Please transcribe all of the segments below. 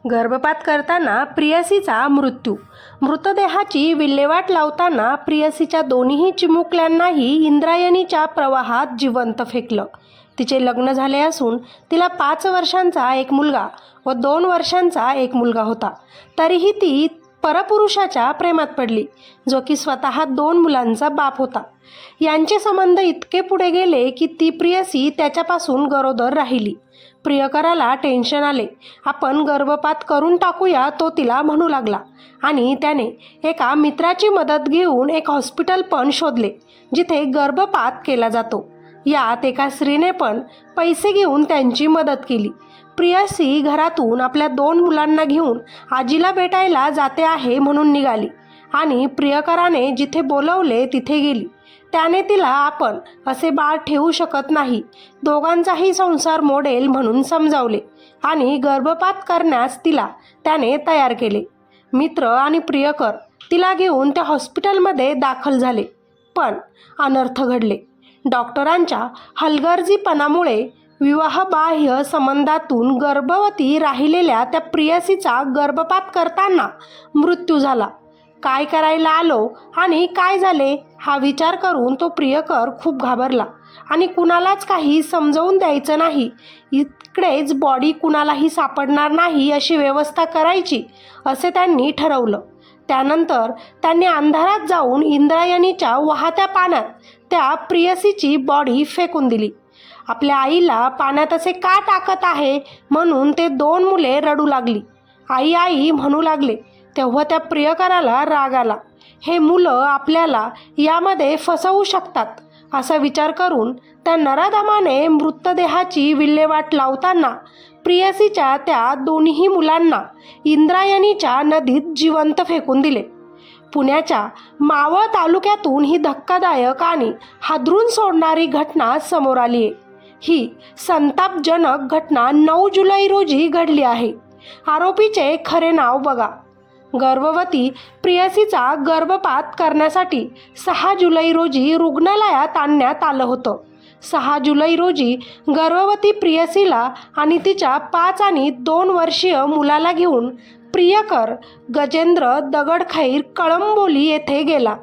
गर्भपात करताना प्रियसीचा मृत्यू. मृतदेहाची विल्हेवाट लावताना प्रियसीच्या दोन्ही चिमुकल्यांनाही इंद्रायणीच्या प्रवाहात जिवंत फेकलं. तिचे लग्न झाले असून तिला 5 वर्षांचा एक मुलगा व 2 वर्षांचा एक मुलगा होता. तरीही ती परपुरुषाच्या प्रेमात पडली, जो की स्वतः 2 मुलांचा बाप होता. यांचे संबंध इतके पुढे गेले की ती प्रियसी त्याच्यापासून गरोदर राहिली. प्रियकराला टेन्शन आले. आपण गर्भपात करून टाकूया, तो तिला म्हणू लागला आणि त्याने एका मित्राची मदत घेऊन एक हॉस्पिटल पण शोधले जिथे गर्भपात केला जातो. यात एका स्त्रीने पण पैसे घेऊन त्यांची मदत केली. प्रियसी घरातून आपल्या 2 मुलांना घेऊन आजीला भेटायला जाते आहे म्हणून निघाली आणि प्रियकराने जिथे बोलवले तिथे गेली. त्याने तिला आपण असे बाळ ठेवू शकत नाही, दोघांचाही संसार मोडेल म्हणून समजावले आणि गर्भपात करण्यास तिला त्याने तयार केले. मित्र आणि प्रियकर तिला घेऊन त्या हॉस्पिटलमध्ये दाखल झाले, पण अनर्थ घडले. डॉक्टरांच्या हलगर्जीपणामुळे विवाहबाह्य संबंधातून गर्भवती राहिलेल्या त्या प्रियसीचा गर्भपात करताना मृत्यू झाला. काय करायला आलो आणि काय झाले हा विचार करून तो प्रियकर खूप घाबरला आणि कुणालाच काही समजावून द्यायचं नाही. इकडेच बॉडी कुणालाही सापडणार नाही अशी व्यवस्था करायची असे त्यांनी ठरवलं. त्यानंतर त्यांनी अंधारात जाऊन इंद्रायणीच्या वाहत्या पाण्यात त्या प्रियसीची बॉडी फेकून दिली. आपल्या आईला पाण्यात असे का टाकत आहे म्हणून ते 2 मुले रडू लागली. आई आई म्हणू लागले. तेव्हा त्या प्रियकराला राग आला. हे मुलं आपल्याला यामध्ये फसवू शकतात असा विचार करून त्या नराधमाने मृतदेहाची विल्हेवाट लावताना प्रियसीच्या त्या दोन्ही मुलांना इंद्रायणीच्या नदीत जिवंत फेकून दिले. पुण्याच्या मावळ तालुक्यातून ही धक्कादायक आणि हादरून सोडणारी घटना समोर आली आहे. ही संतापजनक घटना 9 जुलै रोजी घडली आहे. आरोपीचे खरे नाव बघा. गर्भवती प्रियसीचा गर्भपात करण्यासाठी 6 जुलै रोजी रुग्णालयात आणण्यात आलं होतं. 6 जुलै रोजी गर्भवती प्रियसीला आणि तिच्या 5 आणि 2 वर्षीय मुलाला घेऊन प्रियकर गजेंद्र दगडखैर कळंबोली येथे गेला.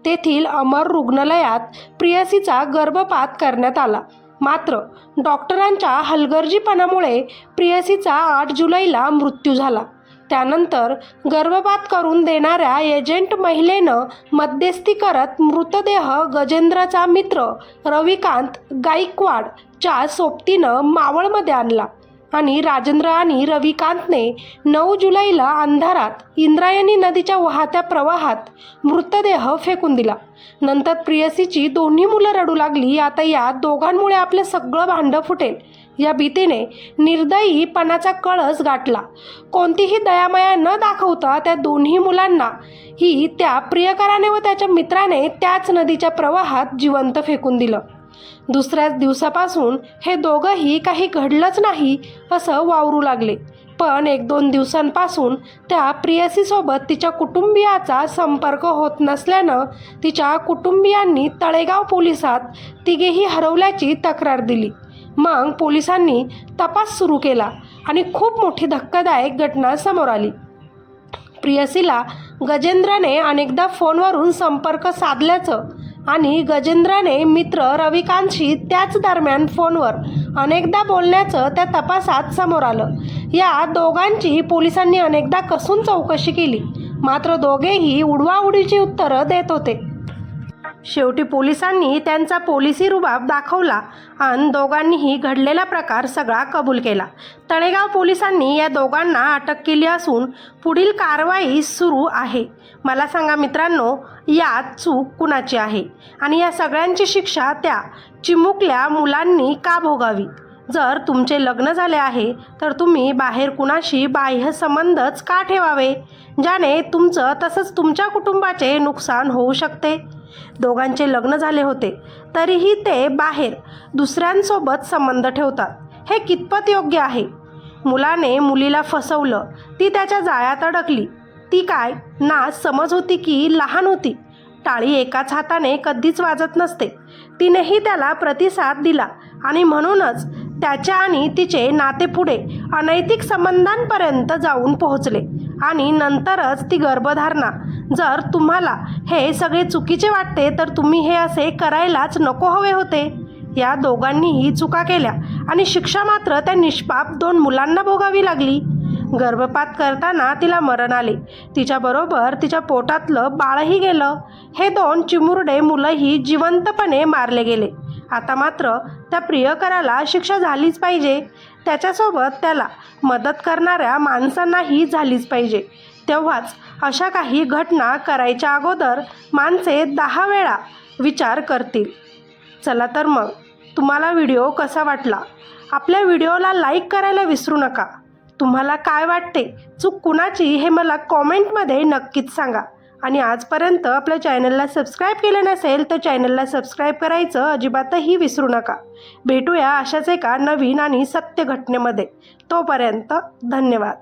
तेथील अमर रुग्णालयात प्रियसीचा गर्भपात करण्यात आला. मात्र डॉक्टरांच्या हलगर्जीपणामुळे प्रियसीचा 8 जुलैला मृत्यू झाला. त्यानंतर गर्भपात करून देणाऱ्या एजंट महिलेनं मध्यस्थी करत मृतदेह गजेंद्रचा मित्र रविकांत गायकवाडच्या सोबतीनं मावळमध्ये आणला आणि राजेंद्र आणि रविकांतने 9 जुलैला अंधारात इंद्रायणी नदीच्या वाहत्या प्रवाहात मृतदेह फेकून दिला. नंतर प्रियसीची दोन्ही मुलं रडू लागली. आता या दोघांमुळे आपलं सगळं भांडं फुटेल या भीतीने निर्दयीपणाचा कळस गाठला. कोणतीही दयामाया न दाखवता त्या दोन्ही मुलांना ही त्या प्रियकराने व त्याच्या मित्राने त्याच नदीच्या प्रवाहात जिवंत फेकून दिलं. दुसऱ्याच दिवसापासून हे दोघंही काही घडलंच नाही असं वावरू लागले. पण 1-2 दिवसांपासून त्या प्रियसीसोबत तिच्या कुटुंबियाचा संपर्क होत नसल्यानं तिच्या कुटुंबियांनी तळेगाव पोलिसात तिघेही हरवल्याची तक्रार दिली. मग पोलिसांनी तपास सुरू केला आणि खूप मोठी धक्कादायक घटना समोर आली. प्रियसीला गजेंद्रने अनेकदा फोनवरून संपर्क साधल्याचं आणि गजेंद्रने मित्र रविकांतशी त्याच दरम्यान फोनवर अनेकदा बोलण्याचं त्या तपासात समोर आलं. या दोघांची पोलिसांनी अनेकदा कसून चौकशी केली, मात्र दोघेही उडवाउडीची उत्तरं देत होते. शेवटी पोलिसांनी त्यांचा पोलिसी रुबाब दाखवला आणि दोघांनीही घडलेला प्रकार सगळा कबूल केला. तळेगाव पोलिसांनी या दोघांना अटक केली असून पुढील कारवाई सुरू आहे. मला सांगा मित्रांनो, यात चूक कुणाची आहे आणि या सगळ्यांची शिक्षा त्या चिमुकल्या मुलांनी का भोगावी? जर तुमचे लग्न झाले आहे तर तुम्ही बाहेर कुणाशी बाह्य संबंधच का ठेवावे, ज्याने तुमचं तसंच तुमच्या कुटुंबाचे नुकसान होऊ शकते? दोघांचे लग्न झाले होते तरीही ते बाहेर दुसऱ्यांसोबत संबंध ठेवतात. हे कितपत योग्य आहे? मुलाने मुलीला फसवलं, ती त्याच्या जाळ्यात अडकली. ती काय ना समज होती की लहान होती? टाळी एकाच हाताने कधीच वाजत नसते. तिनेही त्याला प्रतिसाद दिला आणि म्हणूनच त्याच्या आणि तिचे नाते पुढे अनैतिक संबंधांपर्यंत जाऊन पोहोचले आणि नंतरच ती गर्भधारणा. जर तुम्हाला हे सगळे चुकीचे वाटते तर तुम्ही हे असे करायलाच नको हवे होते. या दोघांनीही चुका केल्या आणि शिक्षा मात्र त्या निष्पाप 2 मुलांना भोगावी लागली. गर्भपात करताना तिला मरण आले. तिच्याबरोबर तिच्या पोटातलं बाळही गेलं. हे 2 चिमुरडे मुलंही जिवंतपणे मारले गेले. आता मात्र त्या प्रियकराला शिक्षा झालीच पाहिजे. त्याच्यासोबत त्याला मदत करणाऱ्या माणसांनाही झालीच पाहिजे. तेव्हाच अशा काही घटना करायच्या अगोदर माणसे 10 वेळा विचार करतील. चला तर मग, तुम्हाला व्हिडिओ कसा वाटला? आपल्या व्हिडिओला लाईक करायला विसरू नका. तुम्हाला काय वाटते, चूक कुणाची हे मला कॉमेंटमध्ये नक्कीच सांगा. आणि आजपर्यंत आपल्या चॅनलला सबस्क्राईब केलं नसेल तर चॅनलला सबस्क्राईब करायचं अजिबातही विसरू नका. भेटूया अशाच एका नवीन आणि सत्य घटनेमध्ये. तोपर्यंत धन्यवाद.